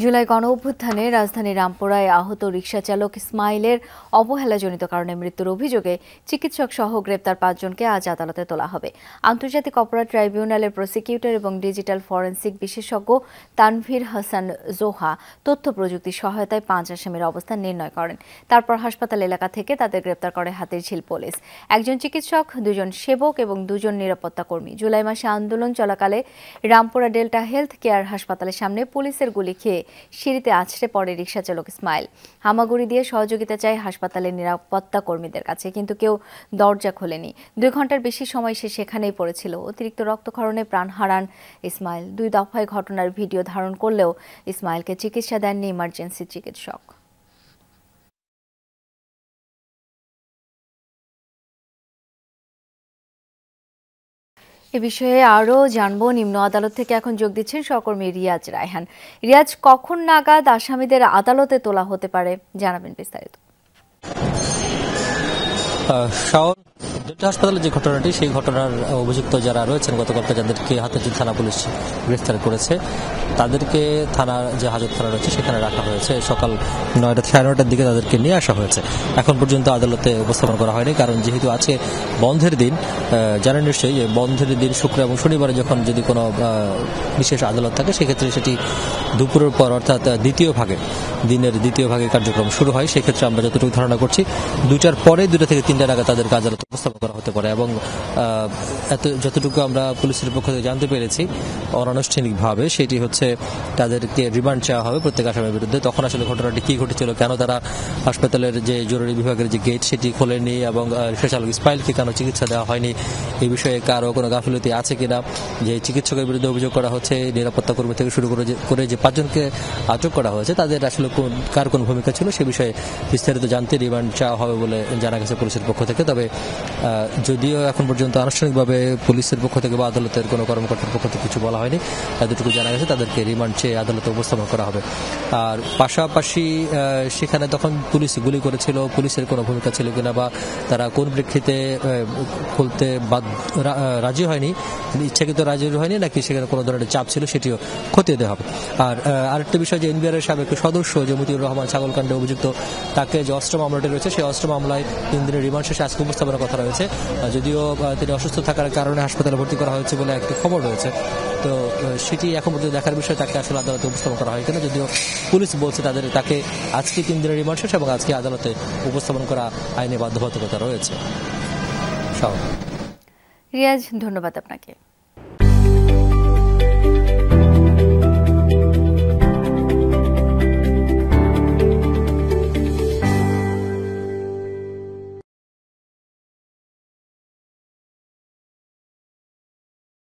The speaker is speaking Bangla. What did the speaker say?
জুলাই গণঅভ্যুত্থানে রাজধানী রামপুরায় আহত রিকশাচালক ইসমাইলের অবহেলাজনিত কারণে মৃত্যুর অভিযোগে চিকিৎসক সহ গ্রেপ্তার ৫ জনকে আজ আদালতে তোলা হবে। আন্তর্জাতিক অপরাধ ট্রাইব্যুনালের প্রসিকিউটর এবং ডিজিটাল ফরেনসিক বিশেষজ্ঞ তানভীর হাসান জোহা তথ্য প্রযুক্তি সহায়তায় ৫ আসামির অবস্থান নির্ণয় করেন। তারপর হাসপাতাল এলাকা থেকে তাদের গ্রেপ্তার করে হাতিরঝিল পুলিশ। একজন চিকিৎসক, ২ জন সেবক এবং ২ জন নিরাপত্তা কর্মী। জুলাই মাসে আন্দোলন চলাকালে রামপুরা ডেল্টা হেলথ কেয়ার হাসপাতালের সামনে পুলিশের গুলি খেয়ে সিঁড়িতে আছড়ে পড়ে রিকশাচালক ইসমাইল। হামাগুড়ি দিয়ে সহযোগিতা চায় হাসপাতালের নিরাপত্তা কর্মীদের কাছে, কিন্তু কেউ দরজা খোলেনি। ২ ঘন্টার বেশি সময় সে সেখানেই পড়েছিল। অতিরিক্ত রক্তক্ষরণে প্রাণ হারান ইসমাইল। ২ দফায় ঘটনার ভিডিও ধারণ করলেও ইসমাইলকে চিকিৎসা দেননি ইমার্জেন্সি চিকিৎসক। এ বিষয়ে আরও জানবো। নিম্ন আদালত থেকে এখন যোগ দিচ্ছেন সহকর্মী রিয়াজ রায়হান। রিয়াজ, কখন নাগাদ আসামিদের আদালতে তোলা হতে পারে জানাবেন বিস্তারিত। ডেল্টা হাসপাতালে যে ঘটনাটি, সেই ঘটনার অভিযুক্ত যারা রয়েছেন গতকালকে যাদেরকে হাতিরঝিল থানা পুলিশ গ্রেফতার করেছে, তাদেরকে থানার যে হাজত থানা রয়েছে সেখানে রাখা হয়েছে। সকাল ৯টা সাড়ে ৯টার দিকে তাদেরকে নিয়ে আসা হয়েছে। এখন পর্যন্ত আদালতে উপস্থাপন করা হয়নি, কারণ যেহেতু আজকে বন্ধের দিন, জানেন নিশ্চয়ই যে বন্ধের দিন শুক্র এবং শনিবারে যখন যদি কোনো বিশেষ আদালত থাকে সেক্ষেত্রে সেটি দুপুরের পর, অর্থাৎ দিনের দ্বিতীয় ভাগে কার্যক্রম শুরু হয়। সেক্ষেত্রে আমরা যতটুকু ধারণা করছি ২টার পরে ২টা থেকে ৩টা নাগাদ তাদেরকে আদালতে উপস্থাপন করা হতে পারে। এবং যতটুকু আমরা পুলিশের পক্ষ থেকে জানতে পেরেছি অনানুষ্ঠানিকভাবে, সেটি হচ্ছে তাদেরকে রিমান্ড চাওয়া হবে প্রত্যেক আসামির বিরুদ্ধে। তখন আসলে ঘটনাটি কি ঘটেছিল, কেন তারা হাসপাতালের যে জরুরি বিভাগের যে গেট সেটি খোলেনি এবং রিকশাচালক ইসমাইলকে কেন চিকিৎসা দেওয়া হয়নি, এই বিষয়ে কারো কোনো গাফিলতি আছে কিনা, যে চিকিৎসকের বিরুদ্ধে অভিযোগ করা হচ্ছে, নিরাপত্তা কর্মী থেকে শুরু করে যে ৫ জনকে আটক করা হয়েছে তাদের আসলে কার কোন ভূমিকা ছিল, সে বিষয়ে বিস্তারিত জানতে রিমান্ড চাওয়া হবে বলে জানা গেছে পুলিশের পক্ষ থেকে। তবে যদিও এখন পর্যন্ত আনুষ্ঠানিকভাবে পুলিশের পক্ষ থেকে বা আদালতের কোনো কর্মকর্তার পক্ষ থেকে কিছু বলা হয়নি, এতটুকু জানা গেছে তাদেরকে রিমান্ড চেয়ে আদালতে উপস্থাপন করা হবে। আর পাশাপাশি সেখানে তখন পুলিশ গুলি করেছিল, পুলিশের কোনো ভূমিকা ছিল কিনা বা তারা কোন প্রেক্ষিতে খুলতে রাজি হয়নি, ইচ্ছাকৃত রাজি হয়নি নাকি সেখানে কোনো ধরনের চাপ ছিল, সেটিও খতিয়ে দেওয়া হবে। আর আরেকটা বিষয়, যে এনবিআর এর সাবেক সদস্য যে মতিউর রহমান ছাগলকাণ্ডে অভিযুক্ত, তাকে যে অস্ত্র মামলাটি রয়েছে সেই অস্ত্র মামলায় ৩ দিনের রিমান্ড শেষে আজকে উপস্থাপনের কথা রয়েছে। যদিও তিনি অসুস্থ থাকার কারণে হাসপাতালে ভর্তি করা হয়েছে বলে একটি খবর রয়েছে, তো সেটি এখন পর্যন্ত দেখার বিষয় তাকে আসলে আদালতে উপস্থাপন করা হয় কিনা। যদিও পুলিশ বলছে তাকে আজকে ৩ দিনের রিমান্ড শেষ এবং আজকে আদালতে উপস্থাপন করা আইনে বাধ্যবাধকতা রয়েছে। রিয়াজ, ধন্যবাদ আপনাকে।